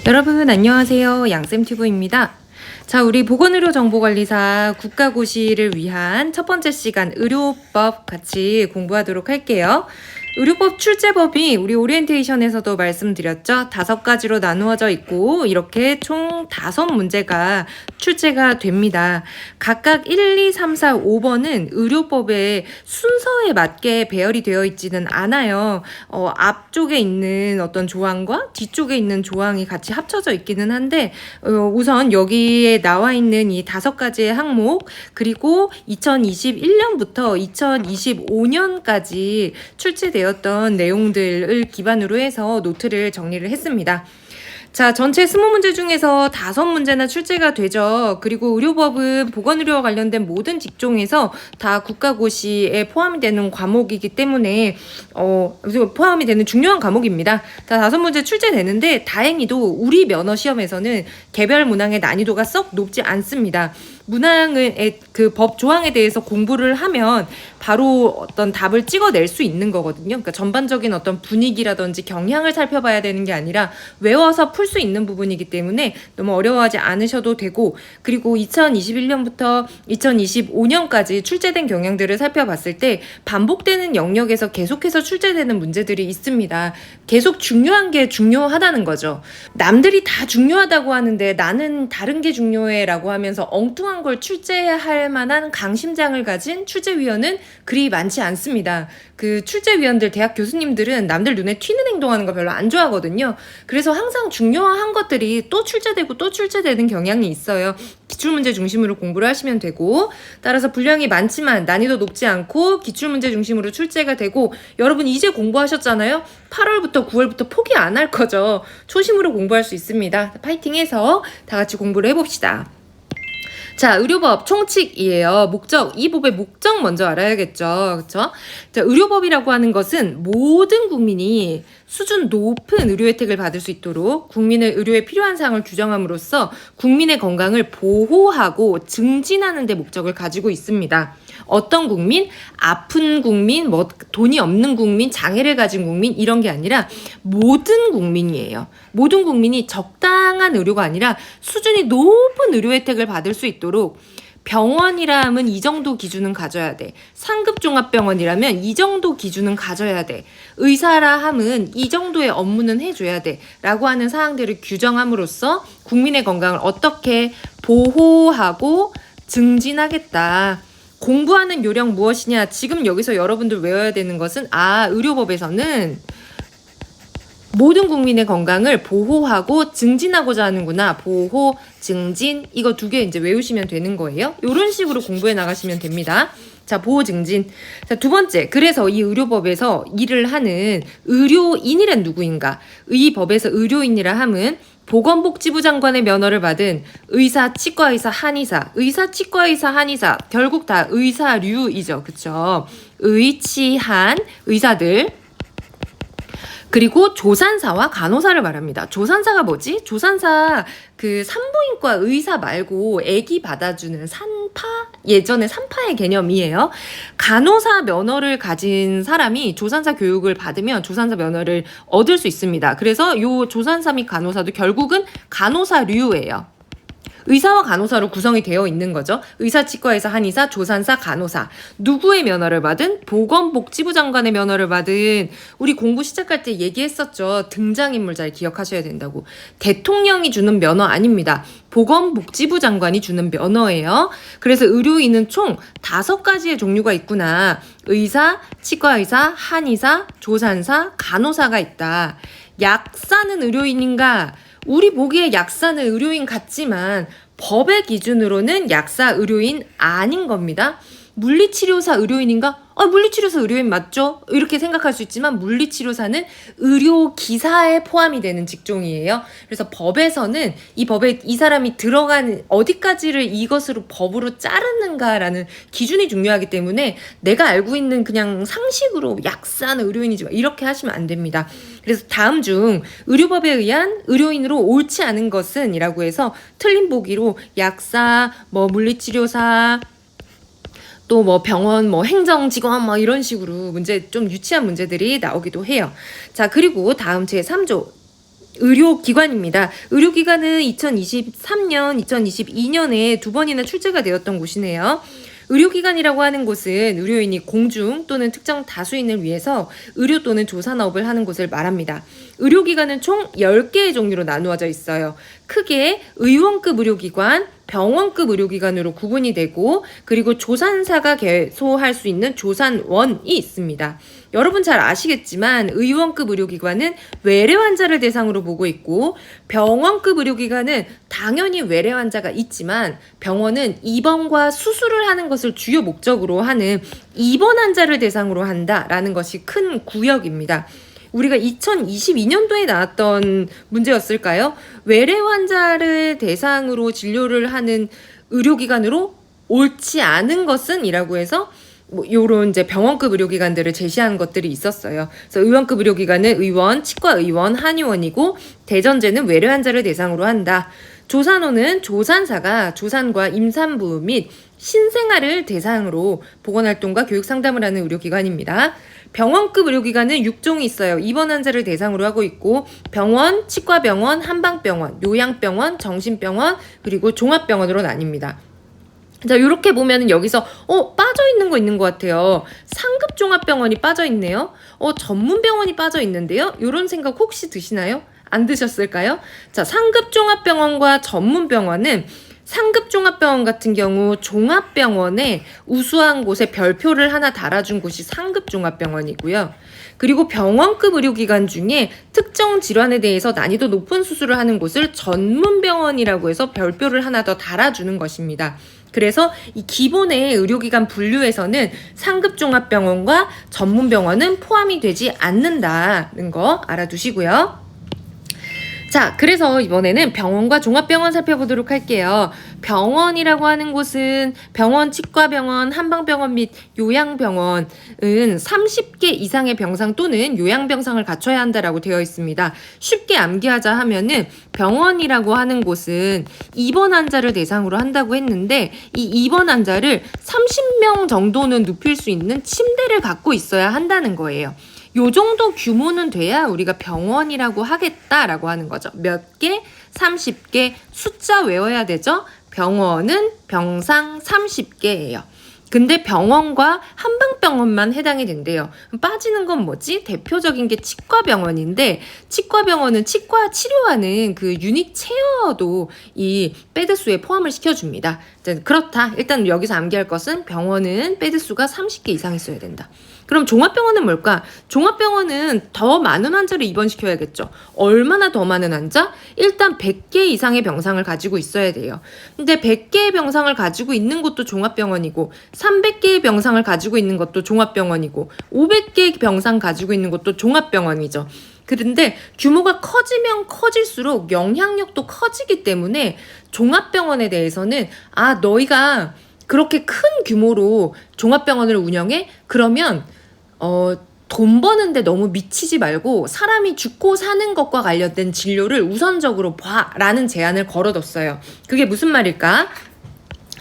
여러분 안녕하세요. 양쌤튜브입니다. 자, 우리 보건의료정보관리사 국가고시를 위한 첫 번째 시간 의료법 같이 공부하도록 할게요. 의료법 출제법이 우리 오리엔테이션에서도 말씀드렸죠. 5가지로 나누어져 있고 이렇게 총 5문제가 출제가 됩니다. 각각 1, 2, 3, 4, 5번은 의료법의 순서에 맞게 배열이 되어 있지는 않아요. 앞쪽에 있는 어떤 조항과 뒤쪽에 있는 조항이 같이 합쳐져 있기는 한데 우선 여기에 나와 있는 이 5가지의 항목 그리고 2021년부터 2025년까지 출제되었던 내용들을 기반으로 해서 노트를 정리를 했습니다. 자, 전체 20문제 중에서 5문제나 출제가 되죠. 그리고 의료법은 보건의료와 관련된 모든 직종에서 다 국가고시에 포함이 되는 과목이기 때문에 포함이 되는 중요한 과목입니다. 다 5문제 출제되는데 다행히도 우리 면허 시험에서는 개별 문항의 난이도가 썩 높지 않습니다. 문항의 그 법 조항에 대해서 공부를 하면 바로 어떤 답을 찍어낼 수 있는 거거든요. 그러니까 전반적인 어떤 분위기라든지 경향을 살펴봐야 되는 게 아니라 외워서 풀 수 있는 부분이기 때문에 너무 어려워하지 않으셔도 되고, 그리고 2021년부터 2025년까지 출제된 경향들을 살펴봤을 때 반복되는 영역에서 계속해서 출제되는 문제들이 있습니다. 계속 중요한 게 중요하다는 거죠. 남들이 다 중요하다고 하는데 나는 다른 게 중요해 라고 하면서 엉뚱한 걸 출제할 만한 강심장을 가진 출제위원은 그리 많지 않습니다. 그 출제위원들, 대학 교수님들은 남들 눈에 튀는 행동하는 거 별로 안 좋아하거든요. 그래서 항상 중요한 것들이 또 출제되고 또 출제되는 경향이 있어요. 기출문제 중심으로 공부를 하시면 되고, 따라서 분량이 많지만 난이도 높지 않고 기출문제 중심으로 출제가 되고, 여러분 이제 공부하셨잖아요. 8월부터 9월부터 포기 안 할 거죠. 초심으로 공부할 수 있습니다. 파이팅해서 다 같이 공부를 해봅시다. 자, 의료법 총칙이에요. 목적, 이 법의 목적 먼저 알아야겠죠. 그쵸? 자, 의료법이라고 하는 것은 모든 국민이 수준 높은 의료 혜택을 받을 수 있도록 국민의 의료에 필요한 사항을 규정함으로써 국민의 건강을 보호하고 증진하는 데 목적을 가지고 있습니다. 어떤 국민? 아픈 국민, 돈이 없는 국민, 장애를 가진 국민, 이런 게 아니라 모든 국민이에요. 모든 국민이 적당한 의료가 아니라 수준이 높은 의료 혜택을 받을 수 있도록, 병원이라 하면 이 정도 기준은 가져야 돼. 상급 종합병원이라면 이 정도 기준은 가져야 돼. 의사라 함은 이 정도의 업무는 해줘야 돼. 라고 하는 사항들을 규정함으로써 국민의 건강을 어떻게 보호하고 증진하겠다. 공부하는 요령 무엇이냐? 지금 여기서 여러분들 외워야 되는 것은, 의료법에서는 모든 국민의 건강을 보호하고 증진하고자 하는구나. 보호, 증진, 이거 2개 이제 외우시면 되는 거예요. 이런 식으로 공부해 나가시면 됩니다. 자, 보호, 증진. 자, 2번째. 그래서 이 의료법에서 일을 하는 의료인이란 누구인가? 이 법에서 의료인이라 함은 보건복지부 장관의 면허를 받은 의사, 치과의사, 한의사, 의사, 치과의사, 한의사, 결국 다 의사류이죠. 그쵸? 의, 치, 한, 의사들. 그리고 조산사와 간호사를 말합니다. 조산사가 뭐지? 조산사, 그 산부인과 의사 말고 아기 받아주는 산파? 예전에 산파의 개념이에요. 간호사 면허를 가진 사람이 조산사 교육을 받으면 조산사 면허를 얻을 수 있습니다. 그래서 요 조산사 및 간호사도 결국은 간호사류예요. 의사와 간호사로 구성이 되어 있는 거죠. 의사, 치과의사, 한의사, 조산사, 간호사. 누구의 면허를 받은? 보건복지부 장관의 면허를 받은. 우리 공부 시작할 때 얘기했었죠. 등장인물 잘 기억하셔야 된다고. 대통령이 주는 면허 아닙니다. 보건복지부 장관이 주는 면허예요. 그래서 의료인은 총 5가지의 종류가 있구나. 의사, 치과의사, 한의사, 조산사, 간호사가 있다. 약사는 의료인인가? 우리 보기에 약사는 의료인 같지만 법의 기준으로는 약사 의료인 아닌 겁니다. 물리치료사 의료인인가? 물리치료사 의료인 맞죠? 이렇게 생각할 수 있지만 물리치료사는 의료기사에 포함이 되는 직종이에요. 그래서 법에서는 이 법에 이 사람이 들어간 어디까지를 이것으로 법으로 자르는가라는 기준이 중요하기 때문에 내가 알고 있는 그냥 상식으로 약사는 의료인이지 이렇게 하시면 안 됩니다. 그래서 다음 중 의료법에 의한 의료인으로 옳지 않은 것은 이라고 해서 틀린 보기로 약사, 물리치료사, 또 병원, 행정직원 이런 식으로 문제 좀 유치한 문제들이 나오기도 해요. 자, 그리고 다음 제3조 의료기관입니다. 의료기관은 2023년, 2022년에 두 번이나 출제가 되었던 곳이네요. 의료기관이라고 하는 곳은 의료인이 공중 또는 특정 다수인을 위해서 의료 또는 조산업을 하는 곳을 말합니다. 의료기관은 총 10개의 종류로 나누어져 있어요. 크게 의원급 의료기관, 병원급 의료기관으로 구분이 되고, 그리고 조산사가 개소할 수 있는 조산원이 있습니다. 여러분 잘 아시겠지만 의원급 의료기관은 외래 환자를 대상으로 보고 있고, 병원급 의료기관은 당연히 외래 환자가 있지만 병원은 입원과 수술을 하는 것을 주요 목적으로 하는 입원 환자를 대상으로 한다라는 것이 큰 구역입니다. 우리가 2022년도에 나왔던 문제였을까요? 외래 환자를 대상으로 진료를 하는 의료기관으로 옳지 않은 것은 이라고 해서 요런 이제 병원급 의료기관들을 제시한 것들이 있었어요. 그래서 의원급 의료기관은 의원, 치과의원, 한의원이고, 대전제는 외래 환자를 대상으로 한다. 조산호는 조산사가 조산과 임산부 및 신생아를 대상으로 보건활동과 교육상담을 하는 의료기관입니다. 병원급 의료기관은 6종이 있어요. 입원 환자를 대상으로 하고 있고, 병원, 치과병원, 한방병원, 요양병원, 정신병원, 그리고 종합병원으로 나뉩니다. 자, 이렇게 보면은 여기서 빠져있는 거 있는 것 같아요. 상급종합병원이 빠져있네요. 전문병원이 빠져있는데요. 이런 생각 혹시 드시나요? 안 드셨을까요? 자, 상급종합병원과 전문병원은, 상급종합병원 같은 경우 종합병원에 우수한 곳에 별표를 하나 달아준 곳이 상급종합병원이고요. 그리고 병원급 의료기관 중에 특정 질환에 대해서 난이도 높은 수술을 하는 곳을 전문병원이라고 해서 별표를 하나 더 달아주는 것입니다. 그래서 이 기본의 의료기관 분류에서는 상급종합병원과 전문병원은 포함이 되지 않는다는 거 알아두시고요. 자, 그래서 이번에는 병원과 종합병원 살펴보도록 할게요. 병원이라고 하는 곳은 병원, 치과병원, 한방병원 및 요양병원은 30개 이상의 병상 또는 요양병상을 갖춰야 한다라고 되어 있습니다. 쉽게 암기하자 하면은 병원이라고 하는 곳은 입원 환자를 대상으로 한다고 했는데, 이 입원 환자를 30명 정도는 눕힐 수 있는 침대를 갖고 있어야 한다는 거예요. 요 정도 규모는 돼야 우리가 병원이라고 하겠다라고 하는 거죠. 몇 개? 30개. 숫자 외워야 되죠? 병원은 병상 30개예요. 근데 병원과 한방병원만 해당이 된대요. 빠지는 건 뭐지? 대표적인 게 치과병원인데, 치과병원은 치과 치료하는 그 유닉 체어도 이 베드수에 포함을 시켜줍니다. 그렇다. 일단 여기서 암기할 것은 병원은 베드수가 30개 이상 있어야 된다. 그럼 종합병원은 뭘까? 종합병원은 더 많은 환자를 입원시켜야겠죠. 얼마나 더 많은 환자? 일단 100개 이상의 병상을 가지고 있어야 돼요. 근데 100개의 병상을 가지고 있는 곳도 종합병원이고, 300개의 병상을 가지고 있는 것도 종합병원이고, 500개의 병상 가지고 있는 것도 종합병원이죠. 그런데 규모가 커지면 커질수록 영향력도 커지기 때문에 종합병원에 대해서는 너희가 그렇게 큰 규모로 종합병원을 운영해? 그러면 돈 버는데 너무 미치지 말고 사람이 죽고 사는 것과 관련된 진료를 우선적으로 봐라는 제안을 걸어뒀어요. 그게 무슨 말일까?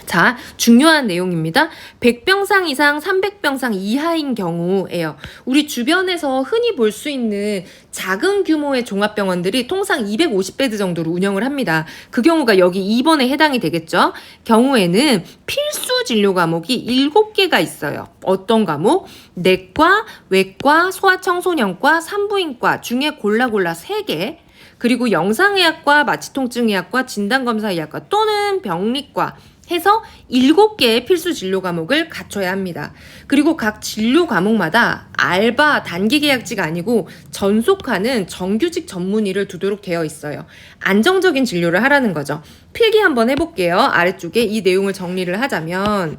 자, 중요한 내용입니다. 100병상 이상 300병상 이하인 경우예요. 우리 주변에서 흔히 볼 수 있는 작은 규모의 종합병원들이 통상 250베드 정도로 운영을 합니다. 그 경우가 여기 2번에 해당이 되겠죠. 경우에는 필수 진료 과목이 7개가 있어요. 어떤 과목? 내과, 외과, 소아청소년과, 산부인과 중에 골라 3개. 그리고 영상의학과, 마취통증의학과, 진단검사의학과 또는 병리과 해서 7개의 필수 진료 과목을 갖춰야 합니다. 그리고 각 진료 과목마다 알바 단기 계약직 아니고 전속하는 정규직 전문의를 두도록 되어 있어요. 안정적인 진료를 하라는 거죠. 필기 한번 해볼게요. 아래쪽에 이 내용을 정리를 하자면,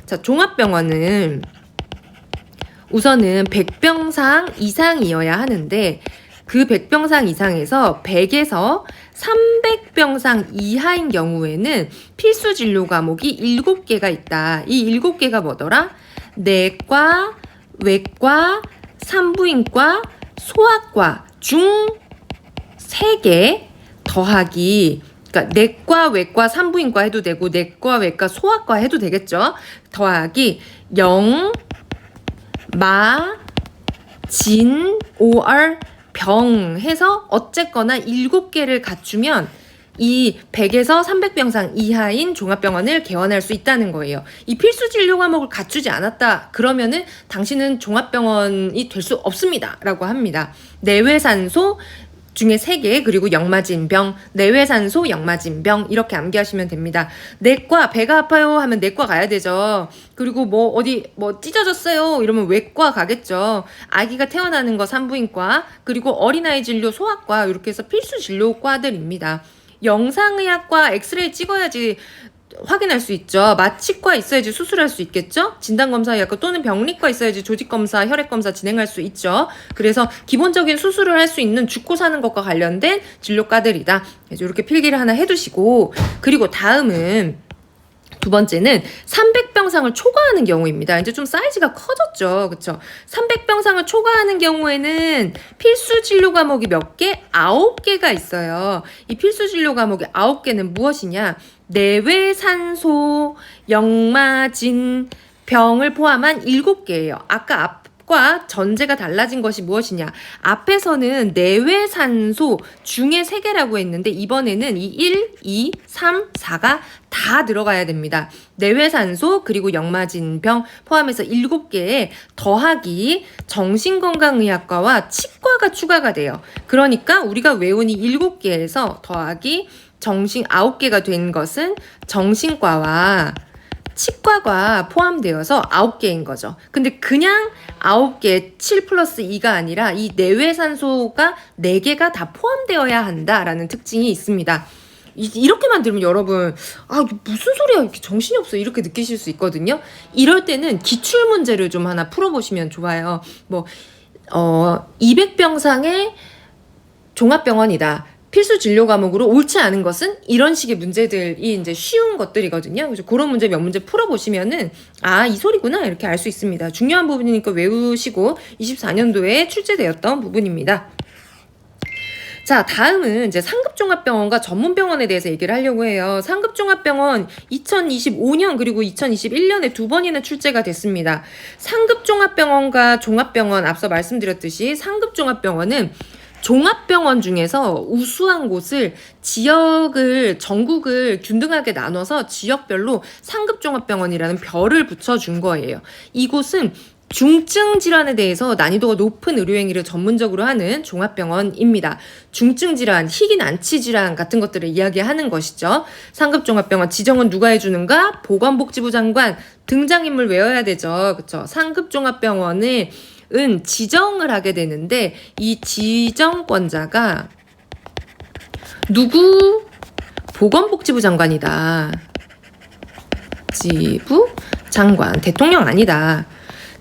자, 종합병원은 우선은 100병상 이상이어야 하는데, 그 100병상 이상에서 100에서 300병상 이하인 경우에는 필수 진료 과목이 7개가 있다. 이 7개가 뭐더라? 내과, 외과, 산부인과, 소아과 중 3개 더하기, 그러니까 내과, 외과, 산부인과 해도 되고 내과, 외과, 소아과 해도 되겠죠. 더하기 0, 마, 진, OR 병 해서 어쨌거나 7개를 갖추면 이 100에서 300병상 이하인 종합병원을 개원할 수 있다는 거예요. 이 필수 진료 과목을 갖추지 않았다 그러면은 당신은 종합병원이 될 수 없습니다 라고 합니다. 내외산소 중에 3개, 그리고 역마진병, 내외산소, 역마진병 이렇게 암기하시면 됩니다. 내과, 배가 아파요 하면 내과 가야 되죠. 그리고 어디 찢어졌어요 이러면 외과 가겠죠. 아기가 태어나는 거 산부인과, 그리고 어린아이 진료 소아과, 이렇게 해서 필수 진료과들입니다. 영상의학과 엑스레이 찍어야지 확인할 수 있죠. 마취과 있어야지 수술할 수 있겠죠. 진단검사의학과 또는 병리과 있어야지 조직검사, 혈액검사 진행할 수 있죠. 그래서 기본적인 수술을 할 수 있는 죽고 사는 것과 관련된 진료과들이다. 그래서 이렇게 필기를 하나 해두시고, 그리고 다음은 두 번째는 300병상을 초과하는 경우입니다. 이제 좀 사이즈가 커졌죠. 그쵸? 300병상을 초과하는 경우에는 필수 진료 과목이 몇 개? 9개가 있어요. 이 필수 진료 과목이 9개는 무엇이냐? 내외산소, 역마진, 병을 포함한 7개예요. 아까 앞과 전제가 달라진 것이 무엇이냐? 앞에서는 내외산소 중에 3개라고 했는데 이번에는 이 1, 2, 3, 4가 다 들어가야 됩니다. 내외산소 그리고 역마진병 포함해서 7개에 더하기 정신건강의학과와 치과가 추가가 돼요. 그러니까 우리가 외운 이 7개에서 더하기 9개가 된 것은 정신과와 치과가 포함되어서 9개인 거죠. 근데 그냥 9개, 7 플러스 2가 아니라 이 내외산소가 4개가 다 포함되어야 한다라는 특징이 있습니다. 이렇게만 들으면 여러분 무슨 소리야, 이렇게 정신이 없어, 이렇게 느끼실 수 있거든요. 이럴 때는 기출문제를 좀 하나 풀어보시면 좋아요. 200병상의 종합병원이다. 필수 진료 과목으로 옳지 않은 것은 이런 식의 문제들이 이제 쉬운 것들이거든요. 그래서 그런 문제 몇 문제 풀어보시면은 이 소리구나 이렇게 알 수 있습니다. 중요한 부분이니까 외우시고 24년도에 출제되었던 부분입니다. 자, 다음은 이제 상급종합병원과 전문병원에 대해서 얘기를 하려고 해요. 상급종합병원 2025년 그리고 2021년에 2번이나 출제가 됐습니다. 상급종합병원과 종합병원, 앞서 말씀드렸듯이 상급종합병원은 종합병원 중에서 우수한 곳을 전국을 균등하게 나눠서 지역별로 상급종합병원이라는 별을 붙여준 거예요. 이곳은 중증 질환에 대해서 난이도가 높은 의료행위를 전문적으로 하는 종합병원입니다. 중증 질환, 희귀 난치 질환 같은 것들을 이야기하는 것이죠. 상급종합병원 지정은 누가 해주는가? 보건복지부 장관, 등장인물 외워야 되죠. 그쵸? 상급종합병원을 지정을 하게 되는데 이 지정권자가 누구? 보건복지부 장관이다. 지부 장관, 대통령 아니다.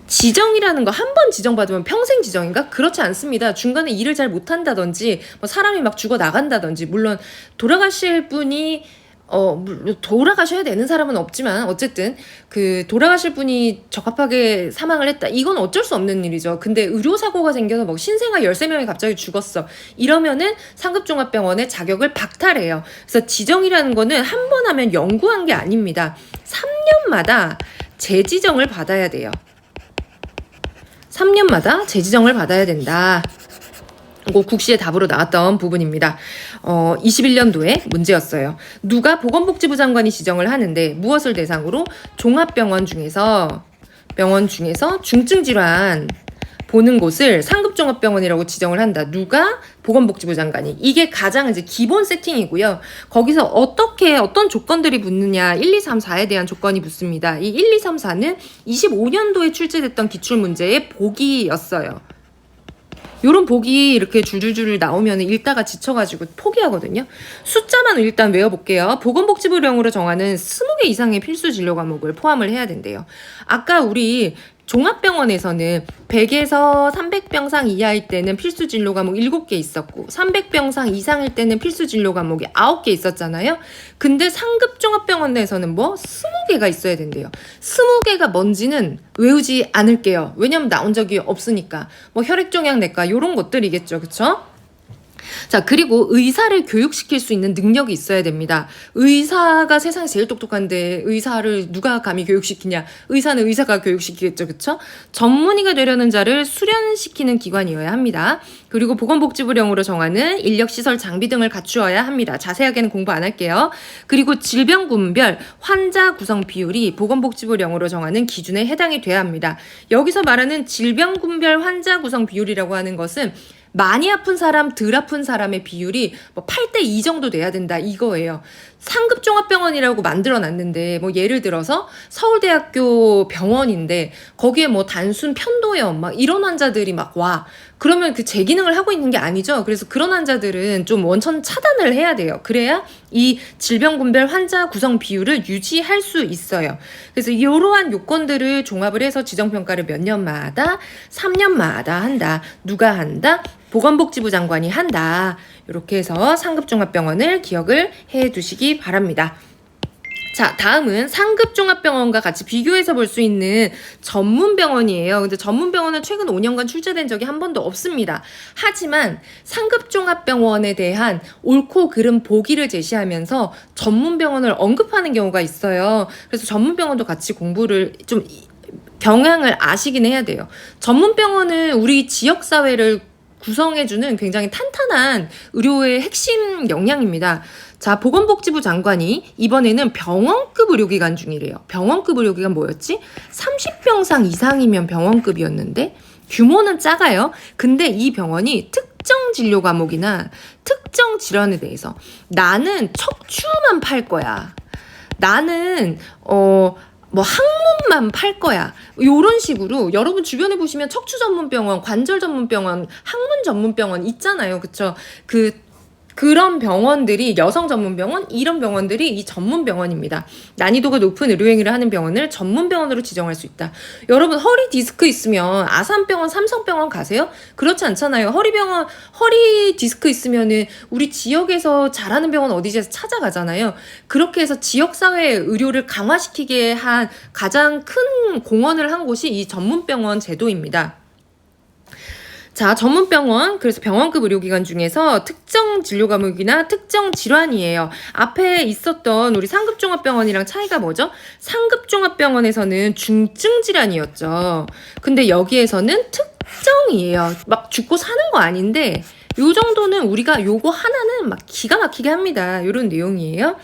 지정이라는 거 한 번 지정받으면 평생 지정인가? 그렇지 않습니다. 중간에 일을 잘 못한다든지 사람이 막 죽어 나간다든지, 물론 돌아가실 분이 돌아가셔야 되는 사람은 없지만 어쨌든 돌아가실 분이 적합하게 사망을 했다. 이건 어쩔 수 없는 일이죠. 근데 의료사고가 생겨서 신생아 13명이 갑자기 죽었어. 이러면은 상급종합병원의 자격을 박탈해요. 그래서 지정이라는 거는 한 번 하면 영구한 게 아닙니다. 3년마다 재지정을 받아야 돼요. 3년마다 재지정을 받아야 된다. 이거 국시의 답으로 나왔던 부분입니다. 21년도에 문제였어요. 누가 보건복지부 장관이 지정을 하는데 무엇을 대상으로? 종합병원 중에서 중증질환 보는 곳을 상급종합병원이라고 지정을 한다. 누가? 보건복지부 장관이. 이게 가장 이제 기본 세팅이고요. 거기서 어떤 조건들이 붙느냐, 1, 2, 3, 4에 대한 조건이 붙습니다. 이 1, 2, 3, 4는 25년도에 출제됐던 기출문제의 보기였어요. 요런 보기 이렇게 줄줄줄 나오면 읽다가 지쳐가지고 포기하거든요. 숫자만 일단 외워볼게요. 보건복지부령으로 정하는 20개 이상의 필수 진료 과목을 포함을 해야 된대요. 아까 우리 종합병원에서는 100에서 300병상 이하일 때는 필수 진료 과목 7개 있었고 300병상 이상일 때는 필수 진료 과목이 9개 있었잖아요. 근데 상급종합병원 내에서는 20개가 있어야 된대요. 20개가 뭔지는 외우지 않을게요. 왜냐면 나온 적이 없으니까. 혈액종양내과 이런 것들이겠죠. 그쵸? 자, 그리고 의사를 교육시킬 수 있는 능력이 있어야 됩니다. 의사가 세상에 제일 똑똑한데 의사를 누가 감히 교육시키냐? 의사는 의사가 교육시키겠죠, 그쵸? 전문의가 되려는 자를 수련시키는 기관이어야 합니다. 그리고 보건복지부령으로 정하는 인력시설 장비 등을 갖추어야 합니다. 자세하게는 공부 안 할게요. 그리고 질병군별 환자 구성 비율이 보건복지부령으로 정하는 기준에 해당이 돼야 합니다. 여기서 말하는 질병군별 환자 구성 비율이라고 하는 것은 많이 아픈 사람, 덜 아픈 사람의 비율이 뭐 8대2 정도 돼야 된다 이거예요. 상급종합병원이라고 만들어놨는데 뭐 예를 들어서 서울대학교 병원인데 거기에 뭐 단순 편도염 막 이런 환자들이 막 와. 그러면 그 제 기능을 하고 있는 게 아니죠. 그래서 그런 환자들은 좀 원천 차단을 해야 돼요. 그래야 이 질병군별 환자 구성 비율을 유지할 수 있어요. 그래서 이러한 요건들을 종합을 해서 지정평가를 몇 년마다 3년마다 한다. 누가 한다? 보건복지부 장관이 한다. 이렇게 해서 상급종합병원을 기억을 해 두시기 바랍니다. 자, 다음은 상급종합병원과 같이 비교해서 볼 수 있는 전문병원이에요. 근데 전문병원은 최근 5년간 출제된 적이 한 번도 없습니다. 하지만 상급종합병원에 대한 옳고 그름 보기를 제시하면서 전문병원을 언급하는 경우가 있어요. 그래서 전문병원도 같이 공부를 좀 경향을 아시긴 해야 돼요. 전문병원은 우리 지역사회를 구성해주는 굉장히 탄탄한 의료의 핵심 역량입니다. 자, 보건복지부 장관이 이번에는 병원급 의료기관 중이래요. 병원급 의료기관 뭐였지? 30병상 이상이면 병원급이었는데 규모는 작아요. 근데 이 병원이 특정 진료 과목이나 특정 질환에 대해서 나는 척추만 팔 거야. 나는 뭐 항문만 팔 거야. 요런 식으로 여러분 주변에 보시면 척추 전문 병원, 관절 전문 병원, 항문 전문 병원 있잖아요. 그쵸? 그런 병원들이 여성 전문 병원 이런 병원들이 이 전문 병원입니다. 난이도가 높은 의료행위를 하는 병원을 전문 병원으로 지정할 수 있다. 여러분 허리 디스크 있으면 아산병원, 삼성병원 가세요? 그렇지 않잖아요. 허리 디스크 있으면은 우리 지역에서 잘하는 병원 어디서 찾아가잖아요. 그렇게 해서 지역사회 의료를 강화시키게 한 가장 큰 공헌을 한 곳이 이 전문병원 제도입니다. 자, 전문병원, 그래서 병원급 의료기관 중에서 특정 진료 과목이나 특정 질환이에요. 앞에 있었던 우리 상급종합병원이랑 차이가 뭐죠? 상급종합병원에서는 중증 질환이었죠. 근데 여기에서는 특정이에요. 막 죽고 사는 거 아닌데 요 정도는 우리가 요거 하나는 막 기가 막히게 합니다. 요런 내용이에요.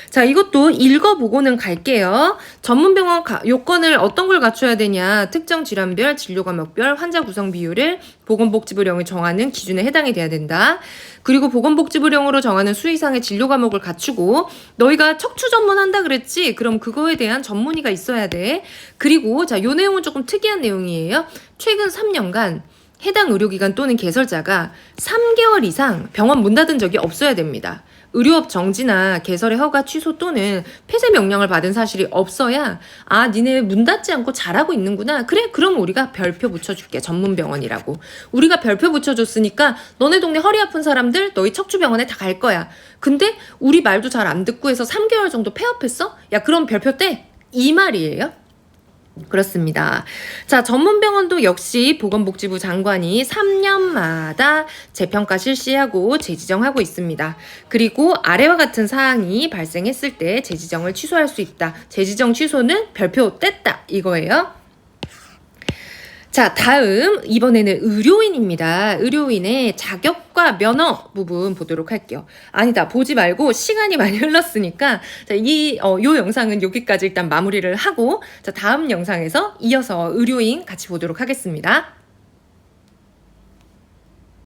자, 이것도 읽어보고는 갈게요. 전문병원 요건을 어떤 걸 갖춰야 되냐. 특정 질환별, 진료 과목별, 환자 구성 비율을 보건복지부령이 정하는 기준에 해당이 돼야 된다. 그리고 보건복지부령으로 정하는 수 이상의 진료 과목을 갖추고 너희가 척추 전문한다 그랬지? 그럼 그거에 대한 전문의가 있어야 돼. 그리고 자, 요 내용은 조금 특이한 내용이에요. 최근 3년간 해당 의료기관 또는 개설자가 3개월 이상 병원 문 닫은 적이 없어야 됩니다. 의료업 정지나 개설의 허가 취소 또는 폐쇄 명령을 받은 사실이 없어야 아, 니네 문 닫지 않고 잘하고 있는구나. 그래, 그럼 우리가 별표 붙여줄게. 전문병원이라고. 우리가 별표 붙여줬으니까 너네 동네 허리 아픈 사람들 너희 척추병원에 다 갈 거야. 근데 우리 말도 잘 안 듣고 해서 3개월 정도 폐업했어? 야, 그럼 별표 떼. 이 말이에요. 그렇습니다. 자, 전문병원도 역시 보건복지부 장관이 3년마다 재평가 실시하고 재지정하고 있습니다. 그리고 아래와 같은 사항이 발생했을 때 재지정을 취소할 수 있다. 재지정 취소는 별표 뗐다 이거예요. 자, 다음 이번에는 의료인입니다. 의료인의 자격과 면허 부분 보도록 할게요. 아니다, 보지 말고 시간이 많이 흘렀으니까 자, 요 영상은 여기까지 일단 마무리를 하고 자, 다음 영상에서 이어서 의료인 같이 보도록 하겠습니다.